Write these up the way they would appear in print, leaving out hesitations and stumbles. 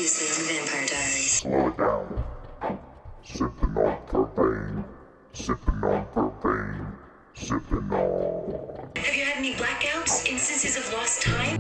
Previously on the Vampire Diaries. Slow it down. Sipping on propane. Sipping on propane. Sipping on. Have you had any blackouts? Instances of lost time?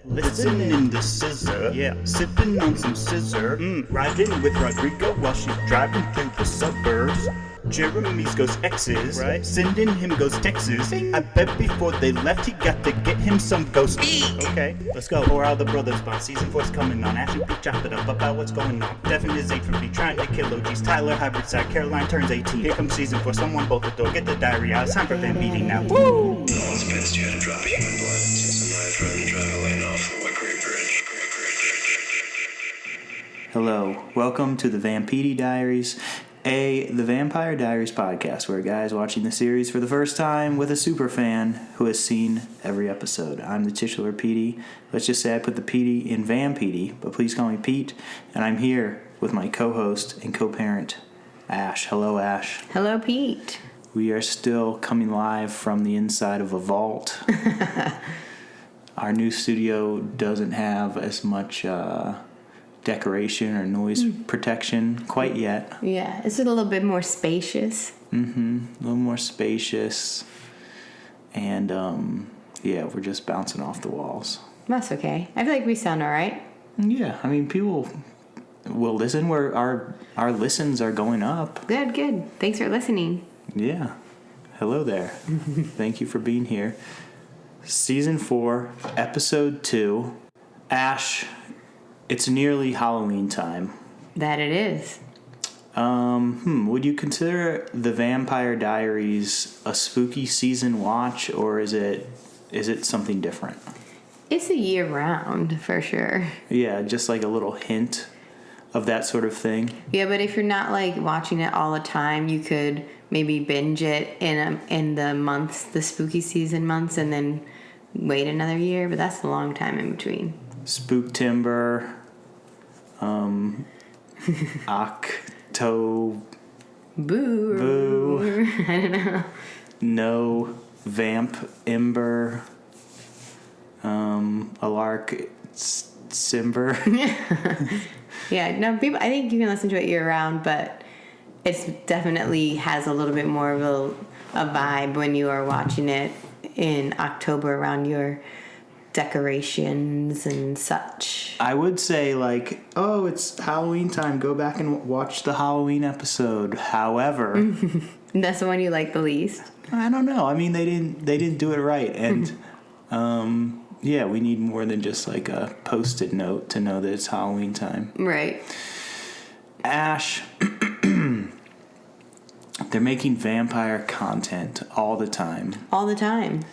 Listening to scissor, yeah, sipping on some scissor, riding with Rodrigo while she's driving through the suburbs. Jeremy's ghost exes, right? Sending him ghost texts. I bet before they left he got to get him some ghost beat. Okay, let's go. Pour out the brothers bond. Season 4's coming on. Ashley Pete, chop it up about what's going on. Devin is 8 for me, trying to kill OGs. Tyler hybrid side. Caroline turns 18. Here comes season 4. Someone bolt the door. Get the diary out. It's time for fan meeting now. Woo! All it's best you had to drop a human blood. Since a knife running drive a lane off of a great bridge. Hello, welcome to the Vampire Diaries, the Vampire Diaries podcast, where a guy is watching the series for the first time with a superfan who has seen every episode. I'm the titular Petey. Let's just say I put the Petey in Vampedy, but please call me Pete, and I'm here with my co-host and co-parent, Ash. Hello, Ash. Hello, Pete. We are still coming live from the inside of a vault. Our new studio doesn't have as much decoration or noise protection quite yet. Yeah, it's a little bit more spacious. A little more spacious. And, yeah, we're just bouncing off the walls. That's okay. I feel like we sound all right. Yeah, I mean, people will listen. Our listens are going up. Good. Thanks for listening. Yeah. Hello there. Thank you for being here. Season 4, Episode 2. Ash, it's nearly Halloween time. That it is. Would you consider the Vampire Diaries a spooky season watch, or is it something different? It's a year round, for sure. Yeah, just like a little hint of that sort of thing. Yeah, but if you're not like watching it all the time, you could maybe binge it in the months, the spooky season months, and then wait another year. But that's a long time in between. Spooktimber, Boo. I don't know. No Vamp Ember, Alark Simber. Yeah, no, people. I think you can listen to it year round, but it's definitely has a little bit more of a vibe when you are watching it in October around your decorations and such. I would say like, oh, it's Halloween time. Go back and watch the Halloween episode. However, That's the one you like the least. I don't know. I mean, they didn't do it right, and yeah, we need more than just like a Post-it note to know that it's Halloween time. Right. Ash, they're making vampire content all the time. All the time.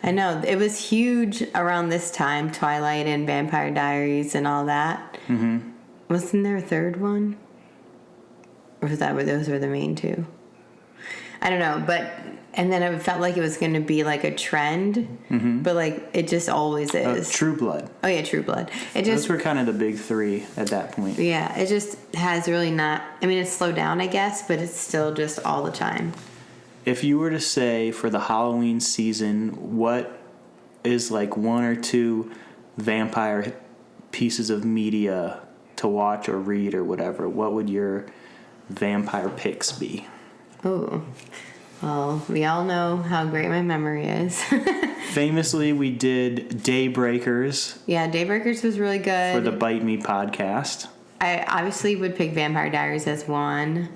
I know. It was huge around this time, Twilight and Vampire Diaries and all that. Mm-hmm. Wasn't there a third one? Or was that where those were the main two? I don't know, and then it felt like it was going to be like a trend, but like it just always is. True Blood. Oh yeah, True Blood. Those were kind of the big three at that point. Yeah, it just has really not. I mean, it's slowed down, I guess, but it's still just all the time. If you were to say for the Halloween season, what is like one or two vampire pieces of media to watch or read or whatever, what would your vampire picks be? Oh, well, we all know how great my memory is. Famously, we did Daybreakers. Yeah, Daybreakers was really good. For the Bite Me podcast. I obviously would pick Vampire Diaries as one.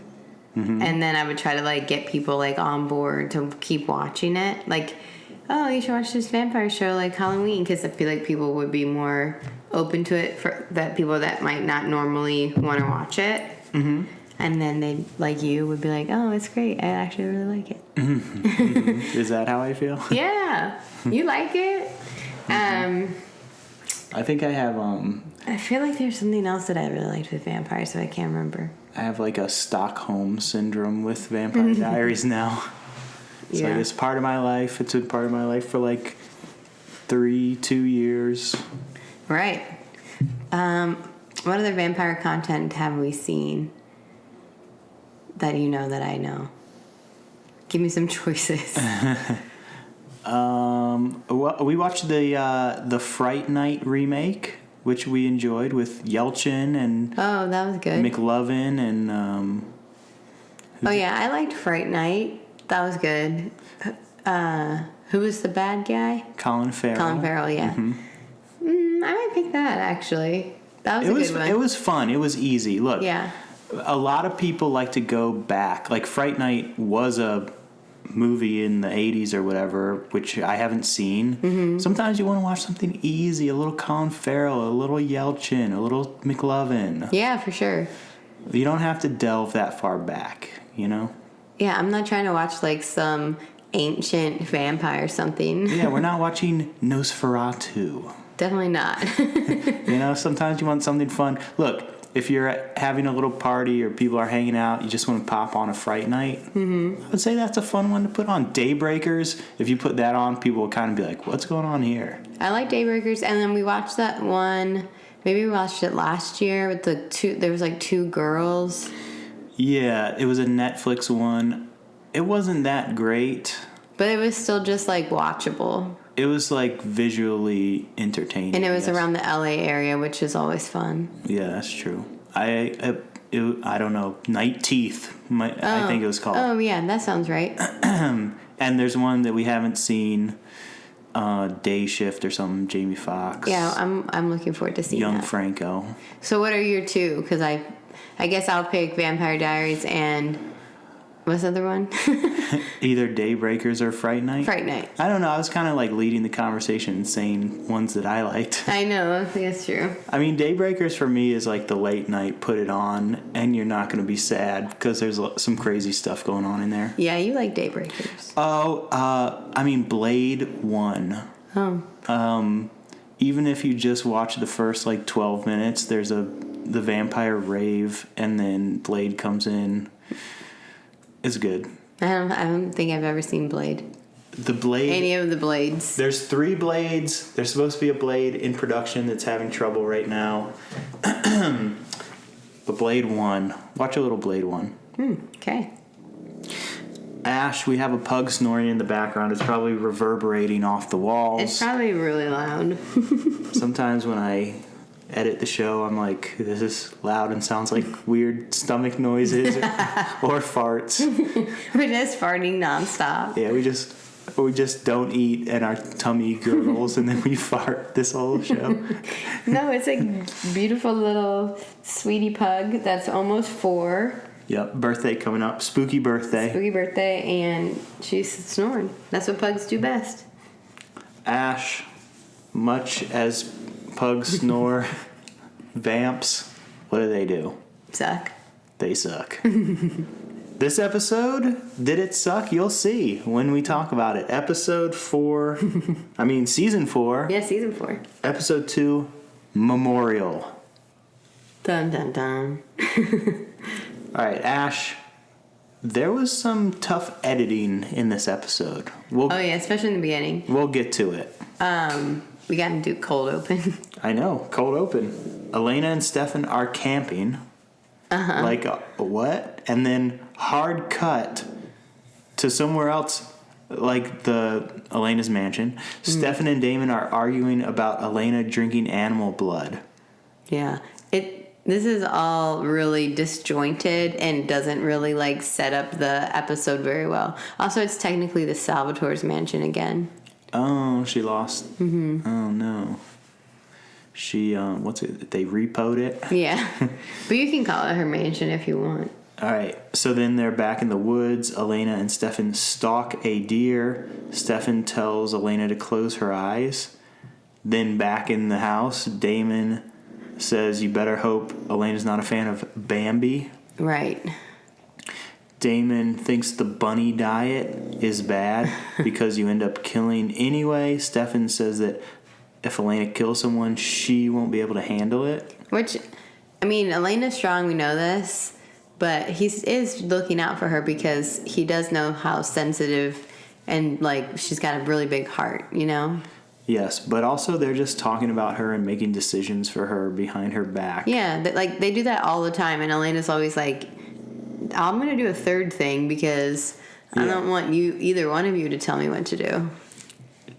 Mm-hmm. And then I would try to like get people like on board to keep watching it. Like, oh, you should watch this vampire show like Halloween, because I feel like people would be more open to it for that people that might not normally want to watch it. Mm-hmm. And then they, like you, would be like, oh, it's great. I actually really like it. Mm-hmm. Is that how I feel? Yeah. You like it? I think I have, I feel like there's something else that I really liked with vampires, so I can't remember. I have like a Stockholm syndrome with Vampire Diaries now. It's like it's part of my life. It's been part of my life for like 2 years. Right. What other vampire content have we seen that you know that I know? Give me some choices. Well, we watched the Fright Night remake, which we enjoyed with Yelchin and Oh, that was good. McLovin and Oh yeah, I liked Fright Night. That was good. Who was the bad guy? Colin Farrell. Colin Farrell, yeah. I might pick that actually. That was a good one. It was fun. It was easy. Look, Yeah. a lot of people like to go back. Like Fright Night was a movie in the 80s or whatever, which I haven't seen. Mm-hmm. Sometimes you want to watch something easy, a little Colin Farrell, a little Yelchin, a little McLovin. Yeah, for sure. You don't have to delve that far back, you know? Yeah, I'm not trying to watch like some ancient vampire something. Yeah, we're not watching Nosferatu. Definitely not. You know, sometimes you want something fun. Look, if you're having a little party or people are hanging out, you just want to pop on a Fright Night, I would say that's a fun one to put on. Daybreakers, if you put that on, people will kind of be like, what's going on here? I like Daybreakers, and then we watched that one. Maybe we watched it last year with the two. There was like two girls. Yeah, it was a Netflix one. It wasn't that great. But it was still just like watchable. It was like visually entertaining. And it was yes. around the LA area, which is always fun. Yeah, that's true. I don't know. Night Teeth, I think it was called. Oh, yeah, that sounds right. And there's one that we haven't seen, Day Shift or something, Jamie Foxx. Yeah, I'm looking forward to seeing Young that. Franco. So what are your two? Because I guess I'll pick Vampire Diaries and what's the other one? Either Daybreakers or Fright Night. Fright Night. I don't know. I was kind of like leading the conversation and saying ones that I liked. I know. I think that's true. I mean, Daybreakers for me is like the late night, put it on, and you're not going to be sad because there's some crazy stuff going on in there. Yeah, you like Daybreakers. Oh, I mean, Blade 1. Oh. Even if you just watch the first like 12 minutes, there's the vampire rave, and then Blade comes in. It's good. I don't think I've ever seen Blade. The Blade. Any of the Blades. There's 3 Blades. There's supposed to be a Blade in production that's having trouble right now. But Blade 1. Watch a little Blade 1. Okay. Ash, we have a pug snoring in the background. It's probably reverberating off the walls. It's probably really loud. Sometimes when I edit the show, I'm like, this is loud and sounds like weird stomach noises or farts. We're just farting nonstop. Yeah, we just don't eat and our tummy gurgles and then we fart this whole show. No, it's a beautiful little sweetie pug that's almost 4. Yep, birthday coming up. Spooky birthday. Spooky birthday, and she's snoring. That's what pugs do best. Ash, much as pugs snore, vamps, what do? Suck. They suck. This episode, did it suck? You'll see when we talk about it. Episode 4, season 4. Yeah, season 4. Episode 2, Memorial. Dun dun dun. All right, Ash, there was some tough editing in this episode. Oh yeah, especially in the beginning. We'll get to it. We got to do cold open. I know, cold open. Elena and Stefan are camping. Uh-huh. Like, what? And then hard cut to somewhere else, like Elena's mansion. Stefan and Damon are arguing about Elena drinking animal blood. Yeah. This is all really disjointed and doesn't really like set up the episode very well. Also, it's technically the Salvatore's mansion again. Oh, she lost. Mm-hmm. Oh no. She they repoed it. Yeah. But you can call it her mansion if you want. All right. So then they're back in the woods. Elena and Stefan stalk a deer. Stefan tells Elena to close her eyes. Then back in the house, Damon says, you better hope Elena's not a fan of Bambi. Right. Damon thinks the bunny diet is bad because you end up killing anyway. Stefan says that if Elena kills someone, she won't be able to handle it. Which, Elena's strong, we know this, but he is looking out for her because he does know how sensitive and, she's got a really big heart, you know? Yes, but also they're just talking about her and making decisions for her behind her back. Yeah, they do that all the time, and Elena's always like, I'm going to do a third thing because I don't want either one of you to tell me what to do.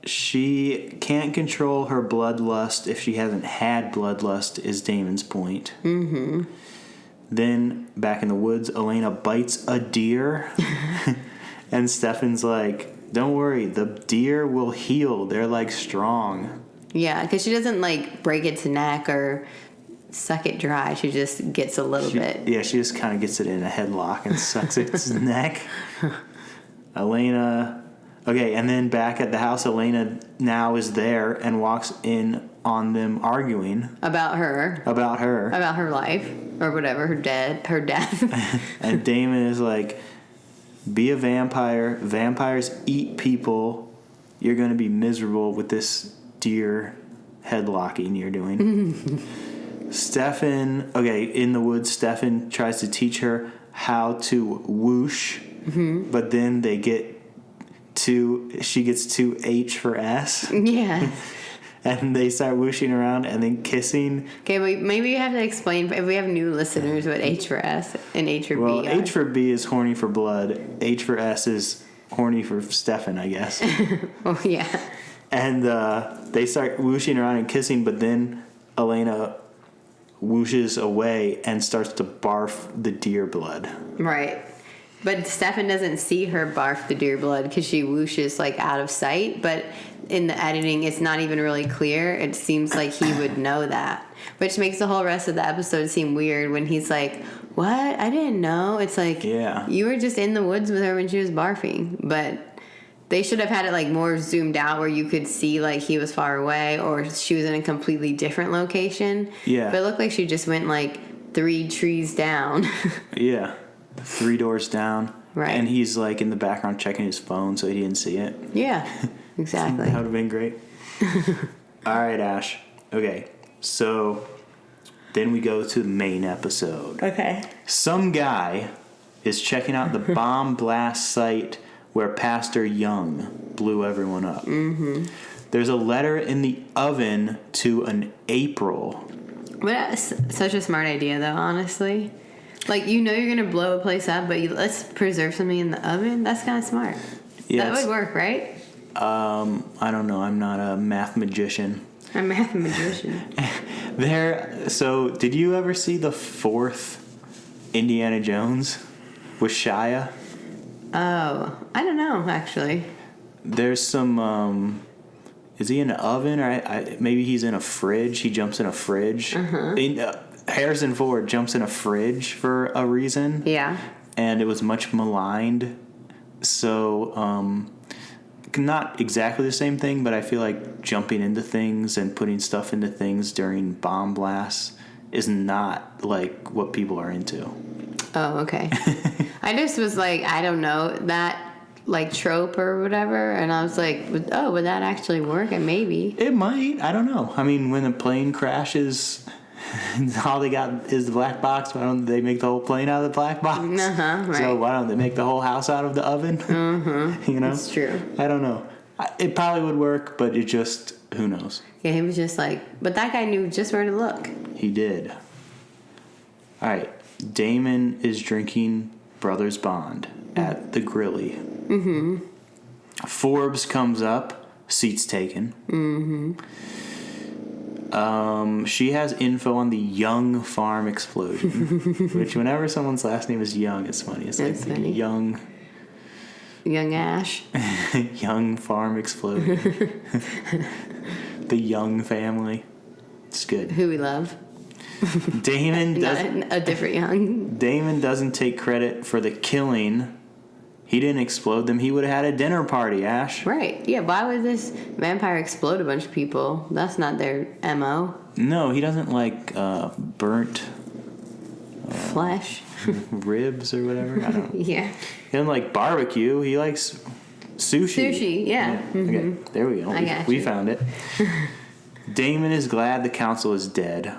She can't control her bloodlust if she hasn't had bloodlust, is Damon's point. Mm-hmm. Then, back in the woods, Elena bites a deer. And Stefan's like, don't worry, the deer will heal. They're, like, strong. Yeah, because she doesn't, like, break its neck or suck it dry. She just gets a little bit. Yeah, she just kind of gets it in a headlock and sucks its neck. Elena... Okay, and then back at the house, Elena now is there and walks in on them arguing. About her. About her. About her life. Or whatever, her death. And Damon is like, be a vampire. Vampires eat people. You're going to be miserable with this deer headlocking you're doing. Stefan, okay, in the woods, Stefan tries to teach her how to whoosh. Mm-hmm. But then she gets too H for S. Yeah. And they start whooshing around and then kissing. Okay, maybe you have to explain, if we have new listeners, what H for S and H for B are. H for B is horny for blood. H for S is horny for Stefan, I guess. Oh, yeah. And they start whooshing around and kissing, but then Elena whooshes away and starts to barf the deer blood. Right. But Stefan doesn't see her barf the deer blood because she whooshes, like, out of sight. But in the editing, it's not even really clear. It seems like he would know that. Which makes the whole rest of the episode seem weird when he's like, what? I didn't know. It's like, yeah, you were just in the woods with her when she was barfing. But they should have had it, like, more zoomed out where you could see, like, he was far away or she was in a completely different location. Yeah. But it looked like she just went, like, 3 trees down. Yeah. 3 doors down. Right. And he's, like, in the background checking his phone so he didn't see it. Yeah, exactly. That would have been great. All right, Ash. Okay, so then we go to the main episode. Okay. Some guy is checking out the bomb blast site where Pastor Young blew everyone up. Mm-hmm. There's a letter in the oven to an April. But such a smart idea, though, honestly. Like, you know you're going to blow a place up, but let's preserve something in the oven? That's kind of smart. Yeah, that would work, right? I don't know. I'm not a math magician. A math magician. So, did you ever see the 4th Indiana Jones with Shia? Oh, I don't know, actually. There's some... is he in an oven? Or maybe he's in a fridge. He jumps in a fridge. Uh-huh. Harrison Ford jumps in a fridge for a reason. Yeah. And it was much maligned. So, not exactly the same thing, but I feel like jumping into things and putting stuff into things during bomb blasts is not, like, what people are into. Oh, okay. I just was like, I don't know, that, like, trope or whatever, and I was like, would that actually work? And maybe. It might. I don't know. I mean, when a plane crashes... all they got is the black box. Why don't they make the whole plane out of the black box? Right. So why don't they make the whole house out of the oven? Mm-hmm. You know? It's true. I don't know. It probably would work, but it just, who knows? Yeah, he was just like, but that guy knew just where to look. He did. All right. Damon is drinking Brothers Bond at the Grilly. Mm-hmm. Forbes comes up. Seats taken. Mm-hmm. She has info on the Young farm explosion, which whenever someone's last name is Young, it's funny. It's That's like funny. Young Ash. Young farm explosion. The Young family. It's good. Who we love. Damon doesn't. Not a different Young. Damon doesn't take credit for the killing. He didn't explode them. He would have had a dinner party, Ash. Right. Yeah, why would this vampire explode a bunch of people? That's not their MO. No, he doesn't like burnt Flesh. ribs or whatever. I don't know. Yeah. He doesn't like barbecue. He likes sushi. Sushi, yeah. Mm-hmm. Okay, there we go. I got we you. found it. Damon is glad the council is dead.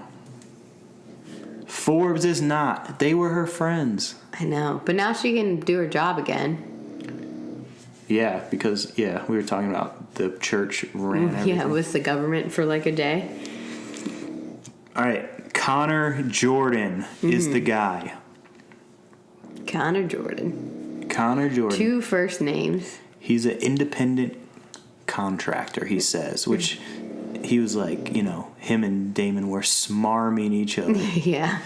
Forbes is not. They were her friends. I know. But now she can do her job again. Yeah, because, we were talking about the church ran everything. Yeah, with the government for like a day. All right. Connor Jordan is the guy. Connor Jordan. 2 first names. He's an independent contractor, he says, which he was like, you know, him and Damon were smarming each other. Yeah.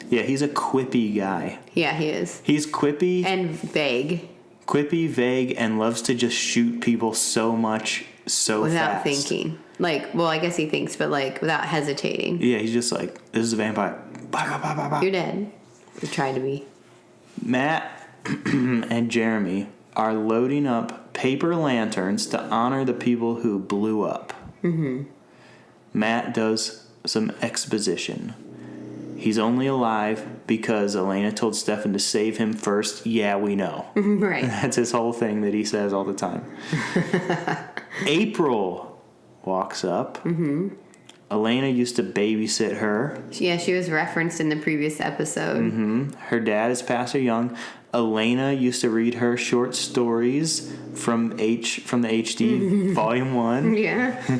Yeah, he's a quippy guy. Yeah, he is. He's quippy. And vague. Quippy, vague, and loves to just shoot people so much, so without fast. thinking. Like, well, I guess he thinks, but like without hesitating. Yeah, he's just like, this is a vampire. Bah, bah, bah, bah, bah. You're dead. You tried to be. Matt and Jeremy are loading up paper lanterns to honor the people who blew up. Mm-hmm. Matt does some exposition. He's only alive because Elena told Stefan to save him first. Yeah, we know. Right. That's his whole thing that he says all the time. April walks up. Mm-hmm. Elena used to babysit her. Yeah, she was referenced in the previous episode. Mm-hmm. Her dad is Pastor Young. Elena used to read her short stories from the HD Volume 1. Yeah.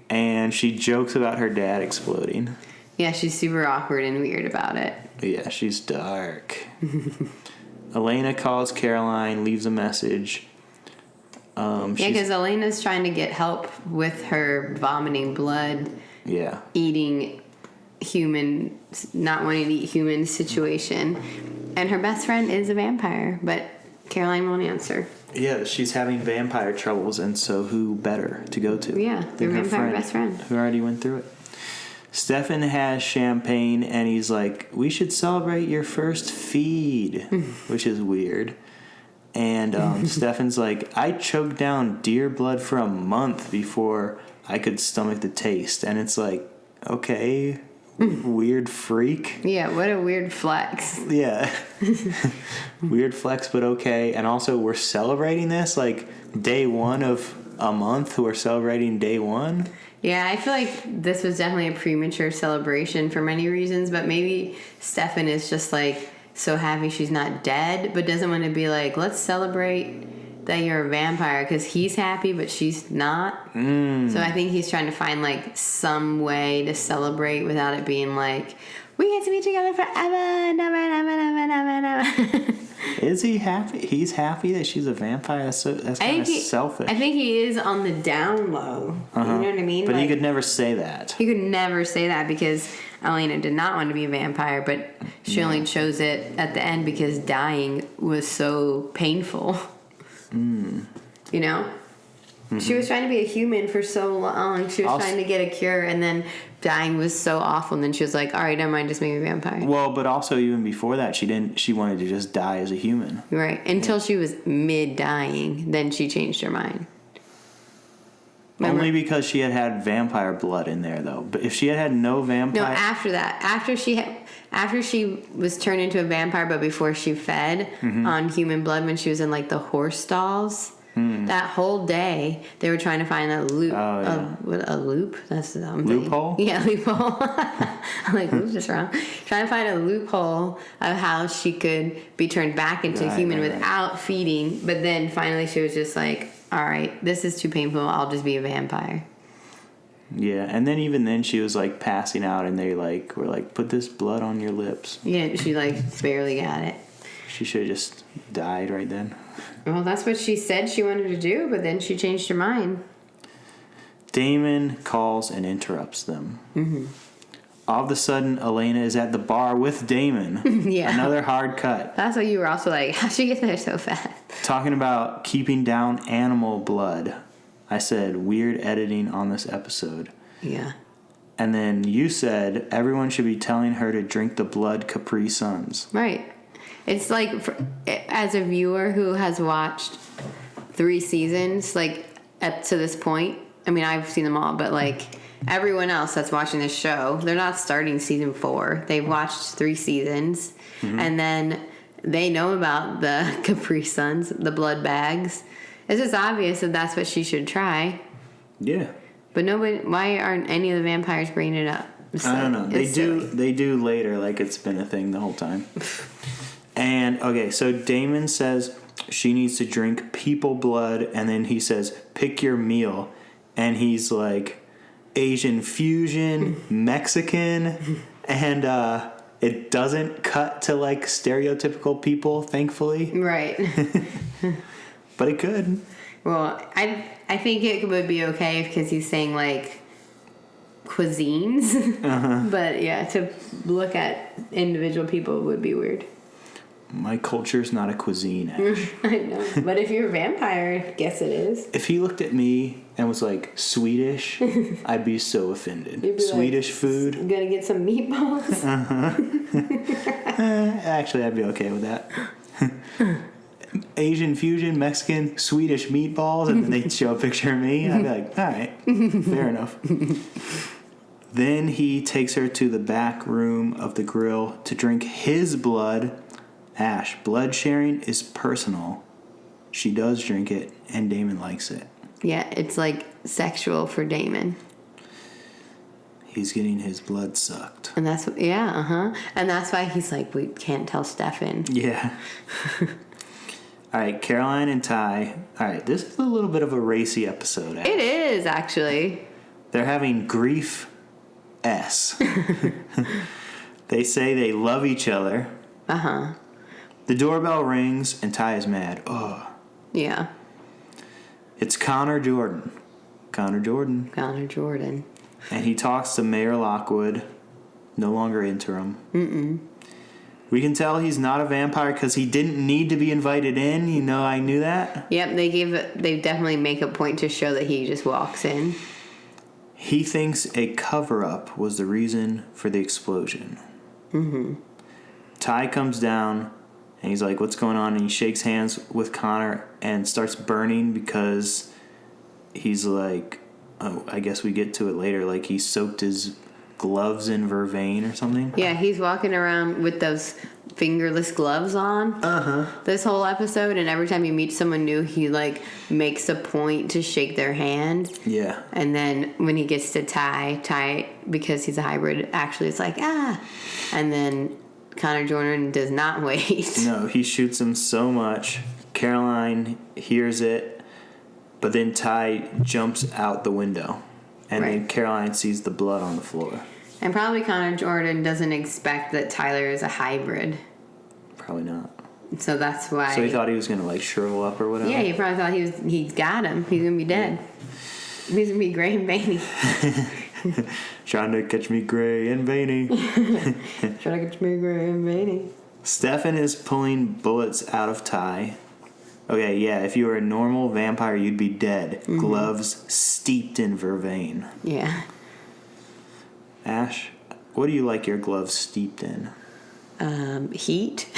And she jokes about her dad exploding. Yeah, she's super awkward and weird about it. Yeah, she's dark. Elena calls Caroline, leaves a message. Yeah, because Elena's trying to get help with her vomiting blood, Yeah. eating human, not wanting to eat human situation. And her best friend is a vampire, but Caroline won't answer. Yeah, she's having vampire troubles, and so who better to go to? Yeah, than her her vampire best friend. who already went through it. Stefan has champagne, and he's like, we should celebrate your first feed, which is weird. And Stefan's like, I choked down deer blood for a month before I could stomach the taste. And it's like, okay, weird freak. Yeah, what a weird flex. Yeah. Weird flex, but okay. And also, we're celebrating this, like, day one of a month. We're celebrating day one. Yeah, I feel like this was definitely a premature celebration for many reasons, but maybe Stefan is just like so happy she's not dead, but doesn't want to be like, let's celebrate that you're a vampire, because he's happy, but she's not. So I think he's trying to find like some way to celebrate without it being like, we get to be together forever, never, never, never, never, never. Is he happy? He's happy that she's a vampire? That's kind of selfish. I think he is on the down low. You know what I mean? But like, he could never say that. He could never say that because Elena did not want to be a vampire, but she only chose it at the end because dying was so painful. You know? She was trying to be a human for so long. She was trying to get a cure, and then dying was so awful, and then she was like, all right, never mind, just make me a vampire. Well, but also even before that, she wanted to just die as a human. Right. Until she was mid-dying, then she changed her mind. Remember? Only because she had vampire blood in there, though. But if she had no vampire... No, after that. After she was turned into a vampire, but before she fed on human blood when she was in, like, the horse stalls... That whole day, they were trying to find a loop. Oh, yeah. A loop? That's the Loophole? Yeah, loophole. I'm like, loop's just wrong. Trying to find a loophole of how she could be turned back into a human without feeding. But then finally she was just like, all right, this is too painful. I'll just be a vampire. Yeah, and then even then she was, like, passing out, and they, like, were like, put this blood on your lips. Yeah, she, like, barely got it. She should have just died right then. Well, that's what she said she wanted to do, but then she changed her mind. Damon calls and interrupts them. All of a sudden, Elena is at the bar with Damon. Yeah. Another hard cut. That's why you were also like, how'd she get there so fast? Talking about keeping down animal blood. I said, weird editing on this episode. Yeah. And then you said, everyone should be telling her to drink the blood Capri Suns. Right. It's like, as a viewer who has watched 3 seasons, like, up to this point, I mean, I've seen them all, but, like, everyone else that's watching this show, they're not starting season 4. They've watched 3 seasons, and then they know about the Capri Suns, the blood bags. It's just obvious that that's what she should try. Yeah. But nobody, why aren't any of the vampires bringing it up? I don't know. They do later, like it's been a thing the whole time. And, okay, so Damon says she needs to drink people blood, and then he says, pick your meal. And he's like, Asian fusion, Mexican, and it doesn't cut to, like, stereotypical people, thankfully. Right. But it could. Well, I think it would be okay because he's saying like cuisines. But yeah, to look at individual people would be weird. My culture's not a cuisine, Ash. I know. But if you're a vampire, I guess it is. If he looked at me and was like, Swedish, I'd be so offended. You'd be Swedish like, food? I'm gonna get some meatballs. Actually, I'd be okay with that. Asian fusion, Mexican, Swedish meatballs, and then they'd show a picture of me. I'd be like, all right, fair enough. Then he takes her to the back room of the grill to drink his blood. Ash, blood sharing is personal. She does drink it, and Damon likes it. Yeah, it's like sexual for Damon. He's getting his blood sucked. And that's, and that's why he's like, we can't tell Stefan. Yeah. All right, Caroline and Ty. All right, this is a little bit of a racy episode. Ash. It is, actually. They're having grief S. They say they love each other. Uh-huh. The doorbell rings, and Ty is mad. Oh. Yeah. It's Connor Jordan. Connor Jordan. And he talks to Mayor Lockwood, no longer interim. We can tell he's not a vampire because he didn't need to be invited in. You know, I knew that. Yep, they definitely make a point to show that he just walks in. He thinks a cover-up was the reason for the explosion. Ty comes down, and he's like, what's going on? And he shakes hands with Connor and starts burning because he's like, oh, I guess we get to it later, like he soaked his gloves in vervain or something. Yeah, he's walking around with those fingerless gloves on this whole episode, and every time he meets someone new, he like makes a point to shake their hand. Yeah. And then when he gets to Ty, because he's a hybrid, actually it's like, and then Connor Jordan does not wait. No, he shoots him so much. Caroline hears it, but then Ty jumps out the window. And then Caroline sees the blood on the floor. And probably Connor Jordan doesn't expect that Tyler is a hybrid. Probably not. So that's why. So he thought he was going to like shrivel up or whatever? Yeah, he probably thought he's got him. He's going to be dead. He's going to be gray and veiny. Trying to catch me gray and veiny. Trying to catch me gray and veiny. Stefan is pulling bullets out of Ty. Okay, yeah, if you were a normal vampire, you'd be dead. Gloves steeped in vervain. Yeah. Ash, what do you like your gloves steeped in? Heat.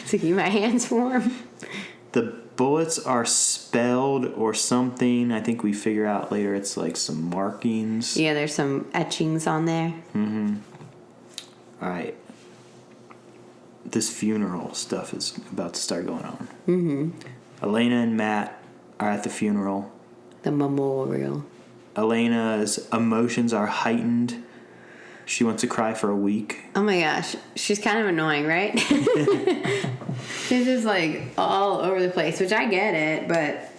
To keep my hands warm. The bullets are spelled or something. I think we figure out later it's like some markings. Yeah, there's some etchings on there. All right. This funeral stuff is about to start going on. Elena and Matt are at the funeral. The memorial. Elena's emotions are heightened. She wants to cry for a week. Oh my gosh. She's kind of annoying, right? She's just like all over the place, which I get it, but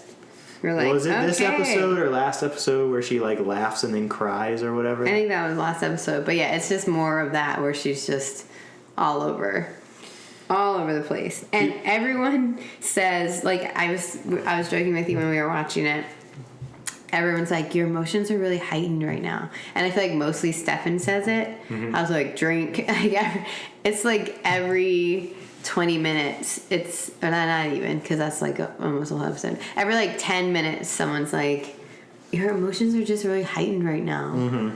we're like, Was it okay. this episode or last episode where she like laughs and then cries or whatever? I think that was last episode, but yeah, it's just more of that where she's just all over the place. And everyone says, like, I was joking with you when we were watching it. Everyone's like, your emotions are really heightened right now. And I feel like mostly Stefan says it. I was like, drink. It's like every 20 minutes. It's, or not even, because that's like almost a whole episode. Every like 10 minutes, someone's like, your emotions are just really heightened right now.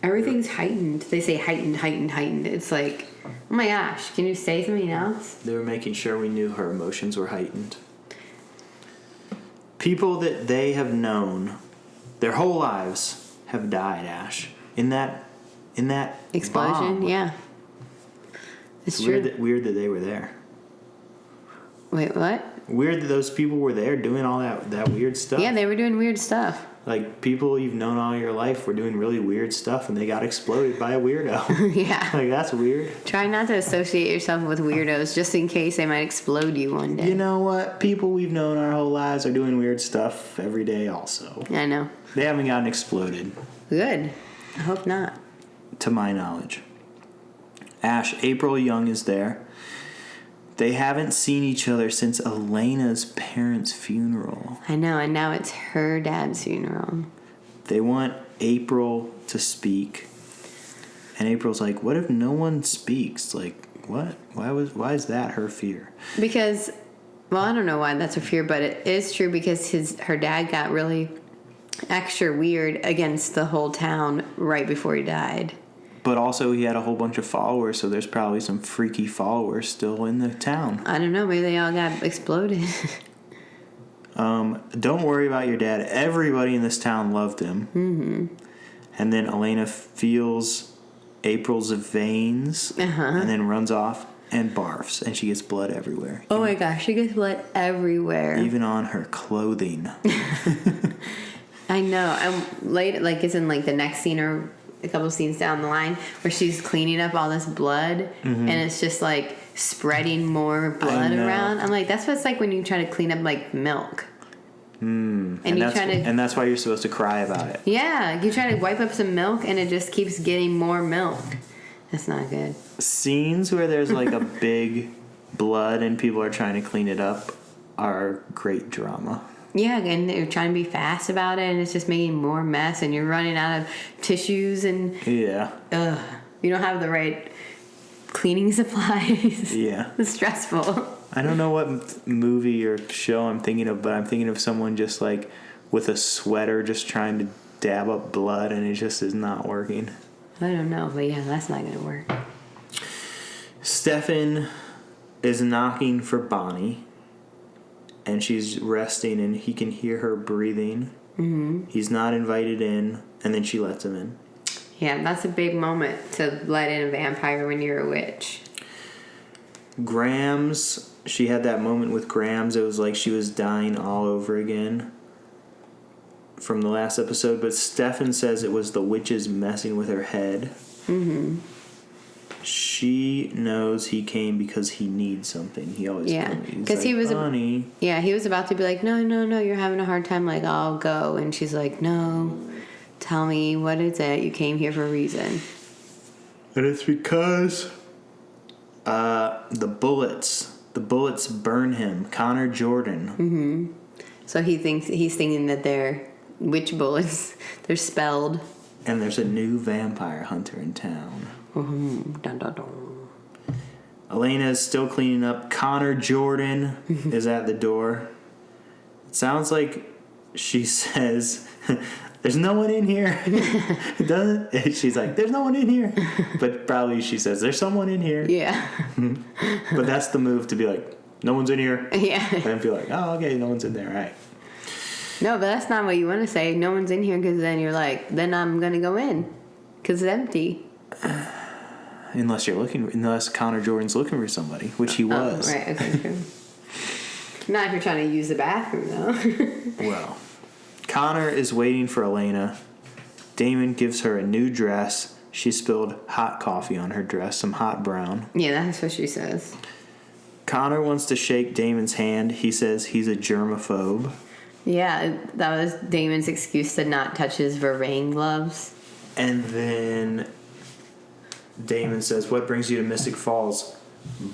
Everything's heightened. They say heightened, heightened, heightened. It's like, oh my gosh, can you say something else? They were making sure we knew her emotions were heightened. People that they have known their whole lives have died, Ash. In that Explosion, bomb. yeah. It's true. Weird that they were there. Wait, what? Weird that those people were there doing all that weird stuff. Yeah, they were doing weird stuff. Like, people you've known all your life were doing really weird stuff, and they got exploded by a weirdo. Yeah. Like, that's weird. Try not to associate yourself with weirdos just in case they might explode you one day. You know what? People we've known our whole lives are doing weird stuff every day also. I know. They haven't gotten exploded. Good. I hope not. To my knowledge. Ash, April Young is there. They haven't seen each other since Elena's parents' funeral. I know, and now it's her dad's funeral. They want April to speak. And April's like, what if no one speaks? Like, what? Why is that her fear? Because, well, I don't know why that's a fear, but it is true because her dad got really extra weird against the whole town right before he died. But also he had a whole bunch of followers, so there's probably some freaky followers still in the town. I don't know, maybe they all got exploded. Don't worry about your dad. Everybody in this town loved him. Mm-hmm. And then Elena feels April's veins and then runs off and barfs, and she gets blood everywhere. Oh my gosh, she gets blood everywhere. Even on her clothing. I know. I'm late, like it's in like the next scene or a couple scenes down the line where she's cleaning up all this blood and it's just like spreading more blood around. I'm like, that's what it's like when you try to clean up like milk. And that's why you're supposed to cry about it. Yeah, you try to wipe up some milk and it just keeps getting more milk. That's not good. Scenes where there's like a big blood and people are trying to clean it up are great drama. Yeah, and they're trying to be fast about it and it's just making more mess and you're running out of tissues and you don't have the right cleaning supplies. Yeah. It's stressful. I don't know what movie or show I'm thinking of, but I'm thinking of someone just like with a sweater just trying to dab up blood and it just is not working. I don't know, but yeah, that's not going to work. Stefan is knocking for Bonnie and she's resting and he can hear her breathing. Mm-hmm. He's not invited in and then she lets him in. Yeah, that's a big moment to let in a vampire when you're a witch. Grams, she had that moment with Grams. It was like she was dying all over again from the last episode. But Stefan says it was the witches messing with her head. Mm-hmm. She knows he came because he needs something. He always told me. Because he was Bonnie. he was about to be like, no, you're having a hard time. Like, I'll go. And she's like, no, tell me what is it? You came here for a reason. And it's because the bullets burn him. Connor Jordan. Mm-hmm. So he's thinking that they're witch bullets. They're spelled. And there's a new vampire hunter in town. Mm-hmm. Dun, dun, dun. Elena is still cleaning up. Connor Jordan is at the door. It sounds like she says, there's no one in here. Doesn't it? She's like, there's no one in here. But probably she says, there's someone in here. Yeah. But that's the move to be like, no one's in here. Yeah. And be like, oh, okay, no one's in there. All right. No, but that's not what you want to say. No one's in here because then you're like, then I'm going to go in because it's empty. Unless Connor Jordan's looking for somebody, which he was. Oh, right, okay, true. Not if you're trying to use the bathroom, though. Well, Connor is waiting for Elena. Damon gives her a new dress. She spilled hot coffee on her dress, some hot brown. Yeah, that's what she says. Connor wants to shake Damon's hand. He says he's a germaphobe. Yeah, that was Damon's excuse to not touch his vervain gloves. And then Damon says, what brings you to Mystic Falls?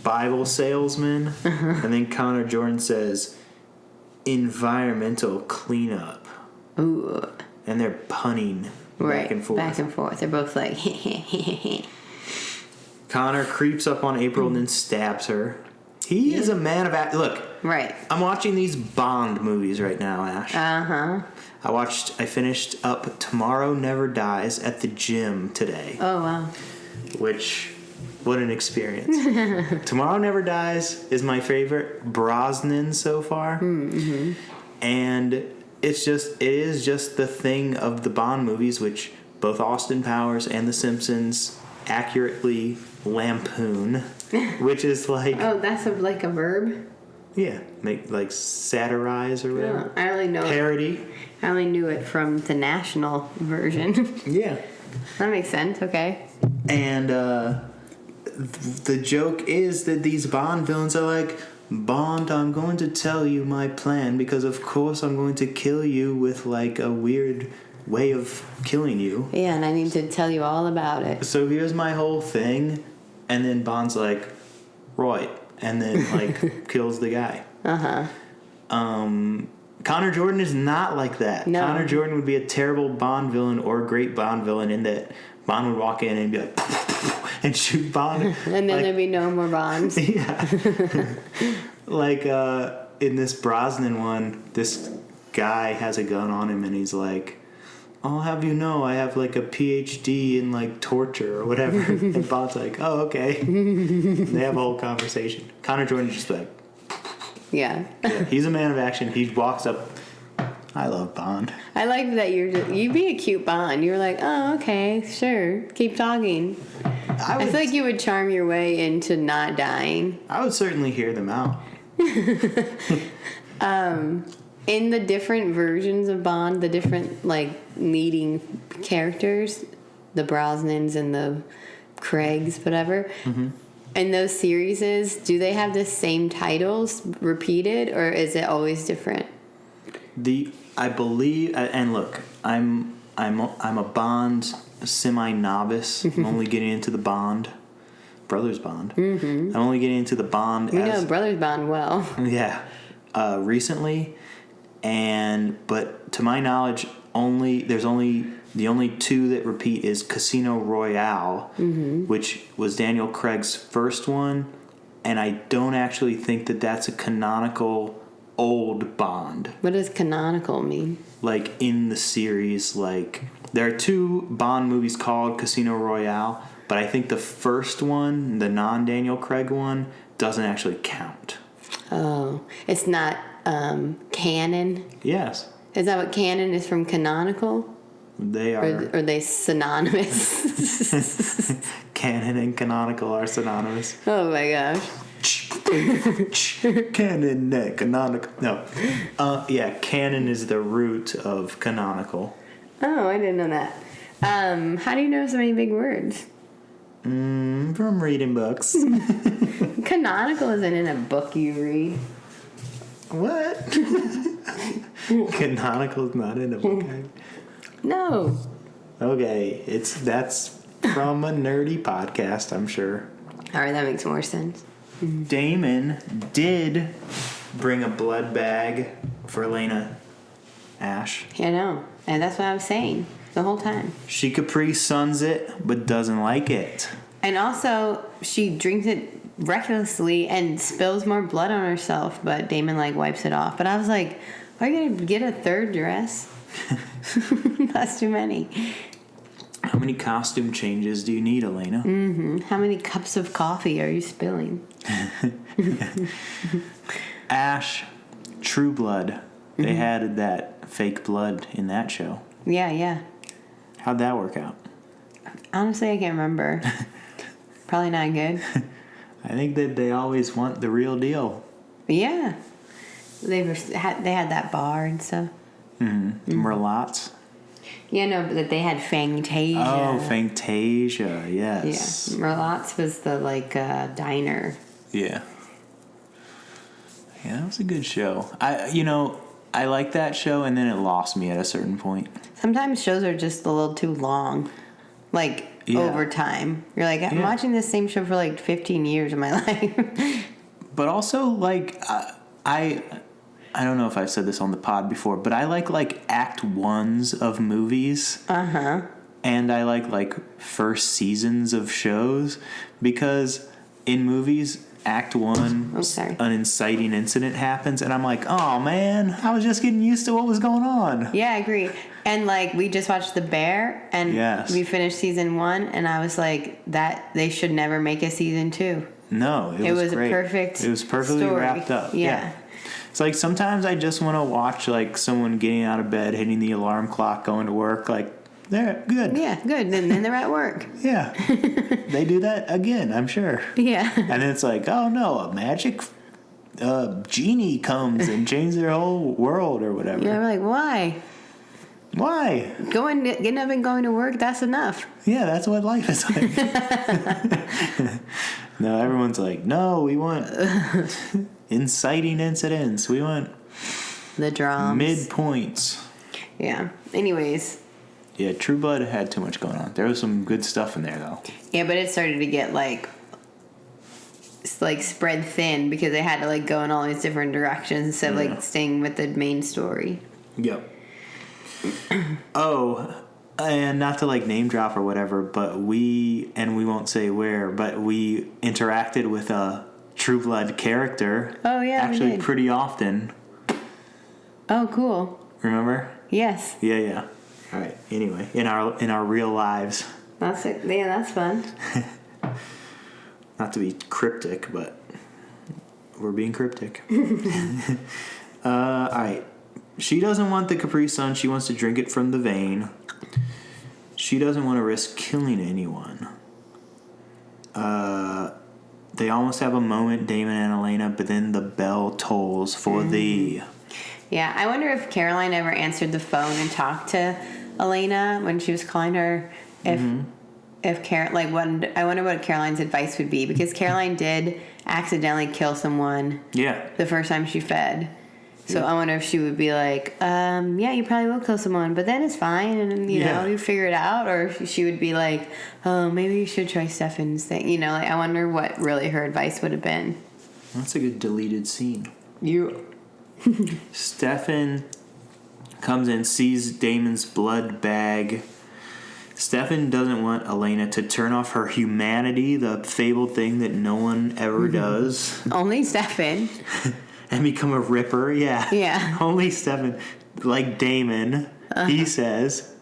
Bible salesman? And then Connor Jordan says, environmental cleanup. Ooh. And they're punning back and forth. Back and forth. They're both like, Connor creeps up on April and then stabs her. He is a man of look. Right. I'm watching these Bond movies right now, Ash. Uh-huh. I finished up Tomorrow Never Dies at the gym today. Oh, wow. Which, what an experience. Tomorrow Never Dies is my favorite Brosnan so far. Mm-hmm. And it is just the thing of the Bond movies, which both Austin Powers and The Simpsons accurately lampoon, which is like... Oh, that's like a verb? Yeah, make like satirize or whatever. I only know parody. I only knew it from the national version. Yeah, that makes sense. Okay. And the joke is that these Bond villains are like, Bond, I'm going to tell you my plan because of course I'm going to kill you with like a weird way of killing you. Yeah, and I need to tell you all about it. So here's my whole thing, and then Bond's like, right. and then like kills the guy. Connor Jordan is not like that. No. Connor Jordan would be a terrible Bond villain or a great Bond villain in that Bond would walk in and be like and shoot Bond. And then there'd be no more Bonds. Yeah. Like in this Brosnan one, this guy has a gun on him and he's like, I'll have you know I have like a PhD in like torture or whatever. And Bond's like, oh, okay. They have a whole conversation. Connor Jordan's just like, Yeah. he's a man of action. He walks up. I love Bond. I like that you'd be a cute Bond. You were like, oh, okay, sure. Keep talking. I feel like you would charm your way into not dying. I would certainly hear them out. In the different versions of Bond, the different like leading characters, the Brosnans and the Craigs, whatever. In those series, do they have the same titles repeated, or is it always different? I believe, and look, I'm a Bond semi-novice. I'm only getting into the Brothers Bond. I'm only getting into the Bond. We know Brothers Bond well. Yeah, recently, but to my knowledge, the only two that repeat is Casino Royale, which was Daniel Craig's first one, and I don't actually think that that's a canonical old Bond. What does canonical mean? Like in the series, like there are two Bond movies called Casino Royale, but I think the first one, the non-Daniel Craig one, doesn't actually count. Oh, it's not canon? Yes. Is that what canon is from canonical? They are. Or are they synonymous? Canon and canonical are synonymous. Oh my gosh. Canon and canonical. No. Yeah, canon is the root of canonical. Oh, I didn't know that. How do you know so many big words? From reading books. Canonical isn't in a book you read. What? Canonical is not in a book. No. Okay, that's from a nerdy podcast, I'm sure. All right, that makes more sense. Damon did bring a blood bag for Elena Ash. Yeah, I know. And that's what I was saying the whole time. She Capri Suns it, but doesn't like it. And also, she drinks it recklessly and spills more blood on herself, but Damon, like, wipes it off. But I was like, are you going to get a third dress? That's too many. How many costume changes do you need, Elena? How many cups of coffee are you spilling? Ash, True Blood. They had that fake blood in that show. Yeah. How'd that work out? Honestly, I can't remember. Probably not good. I think that they always want the real deal. Yeah. They had that bar and stuff. Merlots. Yeah, no, but that they had Fantasia. Oh, Fantasia, yes. Yeah, Merlots was the, like, diner. Yeah. Yeah, that was a good show. I like that show, and then it lost me at a certain point. Sometimes shows are just a little too long. Like, over time. You're like, I'm watching this same show for, like, 15 years of my life. But also, like, I don't know if I've said this on the pod before, but I like act ones of movies. And I like first seasons of shows, because in movies, act one, an inciting incident happens, and I'm like, oh man, I was just getting used to what was going on. Yeah, I agree. And like, we just watched The Bear, and we finished season 1, and I was like, that they should never make a season 2. No, it was great. It was perfectly story. wrapped up. Yeah. It's like sometimes I just want to watch like someone getting out of bed, hitting the alarm clock, going to work. Like, they're good. Yeah, good. And then they're at work. Yeah. They do that again, I'm sure. Yeah. And then it's like, oh no, a magic genie comes and changes their whole world or whatever. Yeah, we're like, why? Why? Getting up and going to work, that's enough. Yeah, that's what life is like. No, everyone's like, no, we want inciting incidents. We want the drama. Midpoints. Yeah. Anyways. Yeah, True Blood had too much going on. There was some good stuff in there, though. Yeah, but it started to get, like, like spread thin because they had to like go in all these different directions instead of like staying with the main story. Yep. Oh, and not to like name drop or whatever, but we won't say where, but we interacted with a True Blood character. Oh yeah, actually we did. pretty often. Oh, cool. Remember? Yes. Yeah. All right. Anyway, in our real lives. That's fun. Not to be cryptic, but we're being cryptic. All right. She doesn't want the Capri Sun. She wants to drink it from the vein. She doesn't want to risk killing anyone. They almost have a moment, Damon and Elena, but then the bell tolls for the... Yeah, I wonder if Caroline ever answered the phone and talked to Elena when she was calling her. If I wonder what Caroline's advice would be, because Caroline did accidentally kill someone. Yeah. The first time she fed. So I wonder if she would be like, yeah, you probably will kill someone, but then it's fine, and you know, you figure it out. Or if she would be like, oh, maybe you should try Stefan's thing. You know, like I wonder what really her advice would have been. That's a good deleted scene. Stefan comes in, sees Damon's blood bag. Stefan doesn't want Elena to turn off her humanity, the fabled thing that no one ever does. Only Stefan. And become a ripper, Yeah. Only Stefan, like Damon, he says.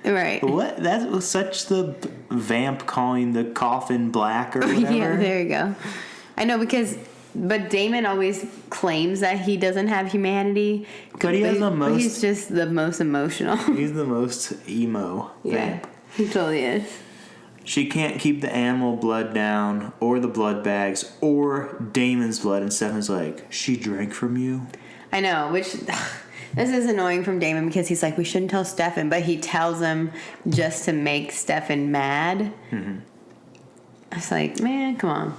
Right. What? That was such the vamp calling the coffin black or whatever. Yeah, there you go. I know but Damon always claims that he doesn't have humanity. But he has the most... But he's just the most emotional. He's the most emo vamp. He totally is. She can't keep the animal blood down, or the blood bags, or Damon's blood. And Stefan's like, she drank from you? I know, which... This is annoying from Damon because he's like, we shouldn't tell Stefan, but he tells him just to make Stefan mad. Mm-hmm. It's like, man, come on.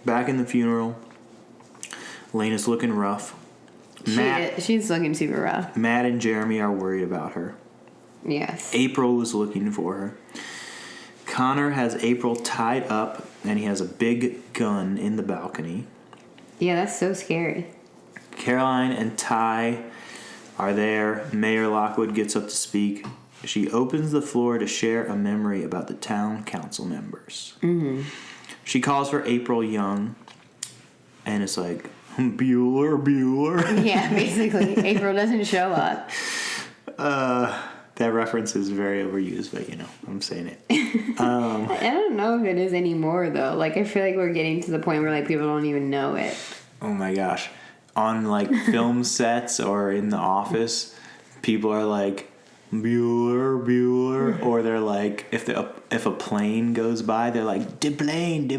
Back in the funeral, Elena's looking rough. She's looking super rough. Matt and Jeremy are worried about her. Yes. April was looking for her. Connor has April tied up, and he has a big gun in the balcony. Yeah, that's so scary. Caroline and Ty are there. Mayor Lockwood gets up to speak. She opens the floor to share a memory about the town council members. Mm-hmm. She calls for April Young, and it's like, Bueller. Yeah, basically. April doesn't show up. That reference is very overused, but I'm saying it. I don't know if it is anymore, though. Like, I feel like we're getting to the point where, like, people don't even know it. Oh, my gosh. On, like, film sets or in the office, people are like, Bueller. Or they're like, if a plane goes by, they're like, de plane.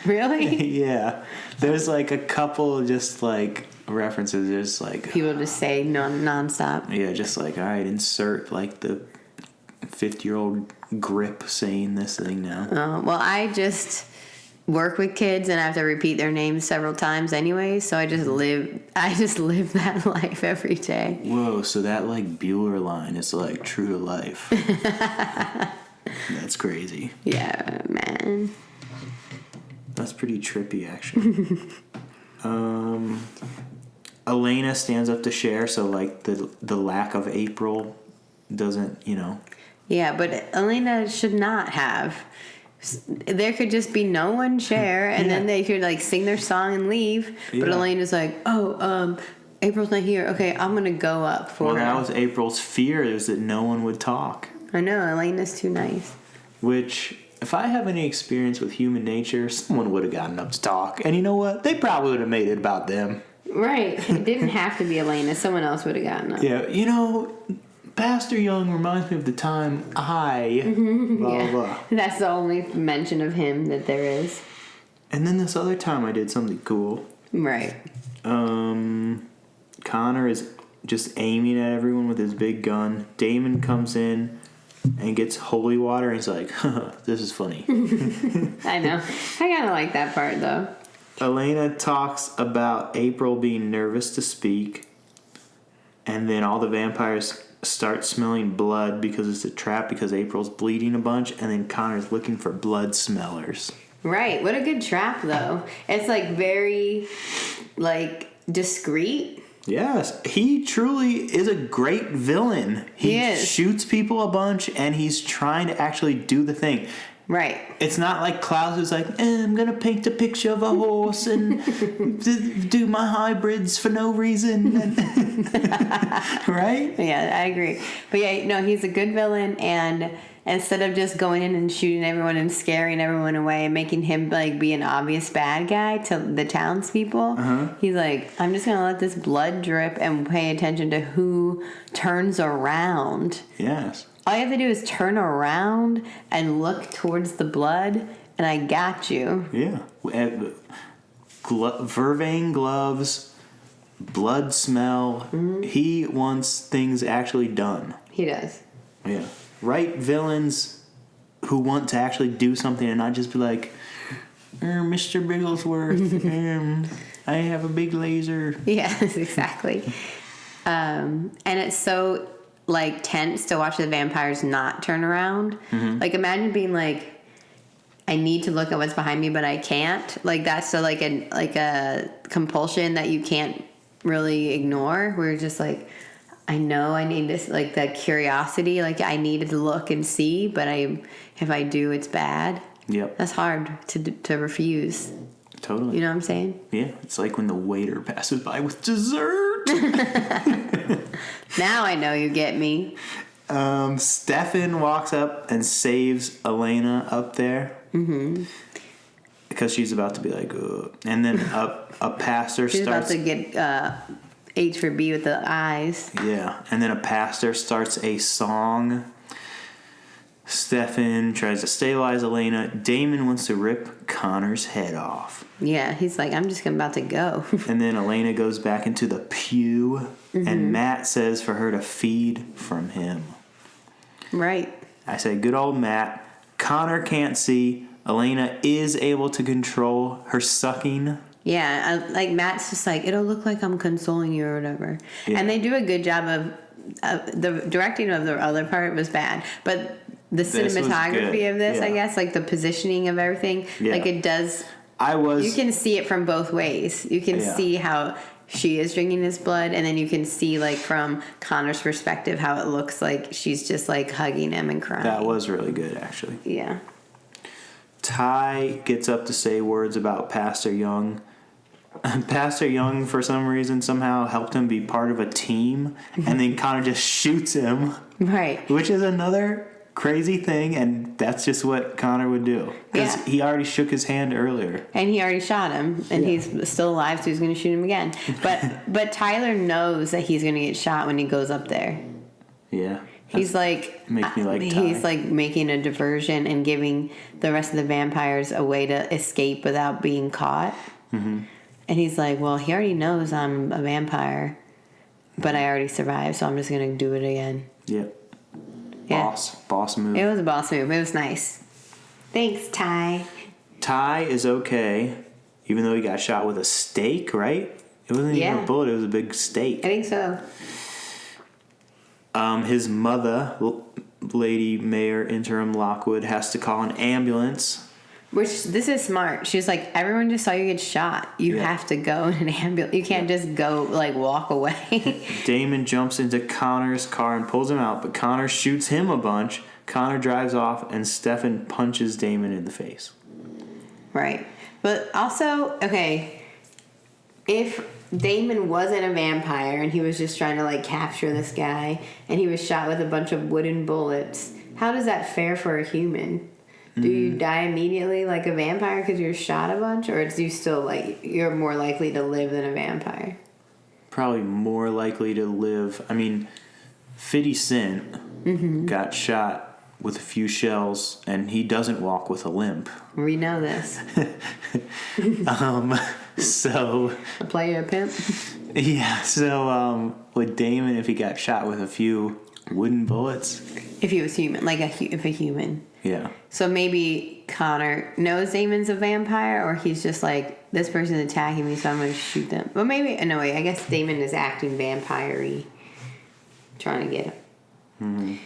Really? Yeah. There's, like, a couple just, like, references. There's, like... People just say nonstop. Yeah, just like, all right, insert, like, the 50-year-old grip saying this thing now. Well, I just work with kids and I have to repeat their names several times anyway, so I just live that life every day. Whoa, so that, like, Bueller line is, like, true to life. That's crazy. Yeah, man. That's pretty trippy, actually. Elena stands up to share, so, like, the lack of April doesn't, Yeah, but Elena should not have. There could just be no one share, and then they could, like, sing their song and leave. But Elena's like, April's not here. Okay, I'm going to go up for her. Well, that was April's fear, is that no one would talk. I know, Elena's too nice. Which, if I have any experience with human nature, someone would have gotten up to talk. And you know what? They probably would have made it about them. Right. It didn't have to be Elena. Someone else would have gotten up. Yeah, Pastor Young reminds me of the time blah, blah. That's the only mention of him that there is. And then this other time I did something cool. Right. Connor is just aiming at everyone with his big gun. Damon comes in and gets holy water, and he's like, this is funny. I know. I kind of like that part, though. Elena talks about April being nervous to speak, and then all the vampires start smelling blood because it's a trap because April's bleeding a bunch, and then Connor's looking for blood smellers. Right. What a good trap, though. It's like very, like, discreet. Yes, he truly is a great villain. He is. shoots people a bunch, and he's trying to actually do the thing. Right. It's not like Klaus who's like, I'm going to paint a picture of a horse and do my hybrids for no reason. Right? Yeah, I agree. But yeah, no, he's a good villain, and instead of just going in and shooting everyone and scaring everyone away and making him like be an obvious bad guy to the townspeople, he's like, I'm just gonna let this blood drip and pay attention to who turns around. Yes. All you have to do is turn around and look towards the blood, and I got you. Yeah. Vervain gloves, blood smell. He wants things actually done. He does. Yeah. Right villains who want to actually do something and not just be like, Mr. Bigglesworth, I have a big laser. Yes, exactly. And it's so like tense to watch the vampires not turn around. Like imagine being like, I need to look at what's behind me, but I can't. Like that's so like a compulsion that you can't really ignore. Where you're just like, I know I need this, like the curiosity, like I needed to look and see, but if I do, it's bad. Yep. That's hard to refuse. Totally. You know what I'm saying? Yeah. It's like when the waiter passes by with dessert. Now I know you get me. Stefan walks up and saves Elena up there. Because she's about to be like, ugh. And then a pastor She's starts... about to get H for B with the eyes. Yeah. And then a pastor starts a song. Stefan tries to stabilize Elena. Damon wants to rip Connor's head off. Yeah, he's like, I'm just about to go. And then Elena goes back into the pew. And Matt says for her to feed from him. Right. I say, good old Matt. Connor can't see. Elena is able to control her sucking. Yeah, like Matt's just like, it'll look like I'm consoling you or whatever. Yeah. And they do a good job of the directing of the other part was bad, but the cinematography of this, I guess, like the positioning of everything, like it does. You can see it from both ways. You can see how she is drinking his blood, and then you can see like from Connor's perspective how it looks like she's just like hugging him and crying. That was really good, actually. Yeah. Ty gets up to say words about Pastor Young. Pastor Young, for some reason, somehow helped him be part of a team, and then Connor just shoots him. Right. Which is another crazy thing, and that's just what Connor would do. Because he already shook his hand earlier. And he already shot him, and he's still alive, so he's going to shoot him again. But Tyler knows that he's going to get shot when he goes up there. Yeah. He's like, make me like Ty. He's like making a diversion and giving the rest of the vampires a way to escape without being caught. And he's like, well, he already knows I'm a vampire, but I already survived, so I'm just going to do it again. Yep. Yeah. Boss move. It was a boss move. It was nice. Thanks, Ty. Ty is okay, even though he got shot with a stake, right? It wasn't even a bullet, it was a big stake. I think so. His mother, Lady Mayor Interim Lockwood, has to call an ambulance. Which, this is smart. She's like, everyone just saw you get shot. You have to go in an ambulance. You can't just go, like, walk away. Damon jumps into Connor's car and pulls him out, but Connor shoots him a bunch. Connor drives off, and Stefan punches Damon in the face. Right. But also, okay, if Damon wasn't a vampire and he was just trying to, like, capture this guy, and he was shot with a bunch of wooden bullets, how does that fare for a human? Do you die immediately like a vampire because you're shot a bunch, or do you still like you're more likely to live than a vampire? Probably more likely to live. I mean, 50 Cent got shot with a few shells, and he doesn't walk with a limp. We know this. So A player pimp. Yeah. So with Damon, if he got shot with a few wooden bullets, If he was human, like if a human. yeah. So maybe Connor knows Damon's a vampire, or he's just like, this person's attacking me, so I'm going to shoot them. But maybe, no, wait, I guess Damon is acting vampire-y, trying to get him.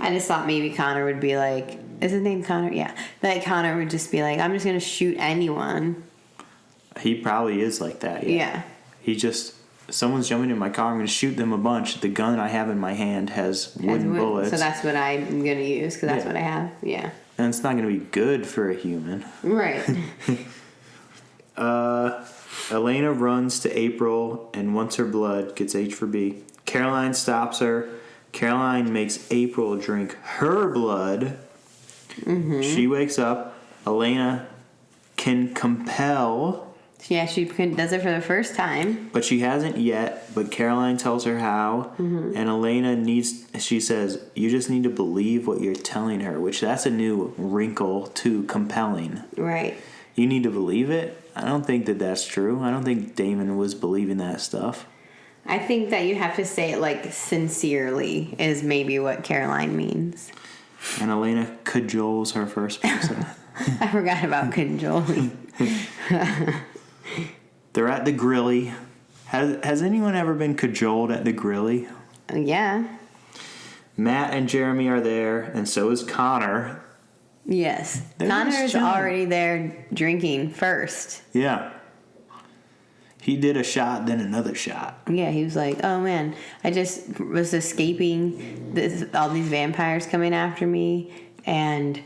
I just thought maybe Connor would be like, is his name Connor? Yeah. That Connor would just be like, I'm just going to shoot anyone. He probably is like that, yeah. He just, someone's jumping in my car, I'm going to shoot them a bunch. The gun I have in my hand has wooden bullets. So that's what I'm going to use, because that's what I have. Yeah. And it's not going to be good for a human. Right. Elena runs to April and wants her blood, gets H for B. Caroline stops her. Caroline makes April drink her blood. Mm-hmm. She wakes up. Elena can compel. Yeah, she does it for the first time. But she hasn't yet. But Caroline tells her how. Mm-hmm. And Elena she says, you just need to believe what you're telling her. Which that's a new wrinkle to compelling. Right. You need to believe it? I don't think that's true. I don't think Damon was believing that stuff. I think that you have to say it like sincerely is maybe what Caroline means. And Elena cajoles her first person. I forgot about cajoling. They're at the grilly. Has anyone ever been cajoled at the grilly? Yeah. Matt and Jeremy are there, and so is Connor. Yes. They're Connor's already there drinking first. Yeah. He did a shot, then another shot. Yeah, he was like, oh man, I just was escaping all these vampires coming after me, and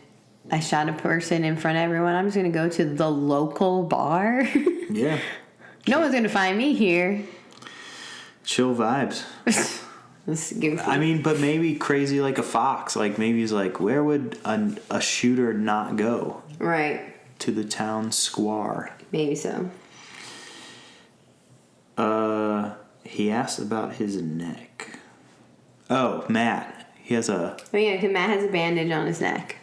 I shot a person in front of everyone. I'm just going to go to the local bar. Yeah. No one's going to find me here. Chill vibes. I mean, but maybe crazy like a fox. Like maybe he's like, where would a shooter not go? Right. To the town square. Maybe so. He asked about his neck. Oh, Matt. He has a... Oh, yeah, because Matt has a bandage on his neck.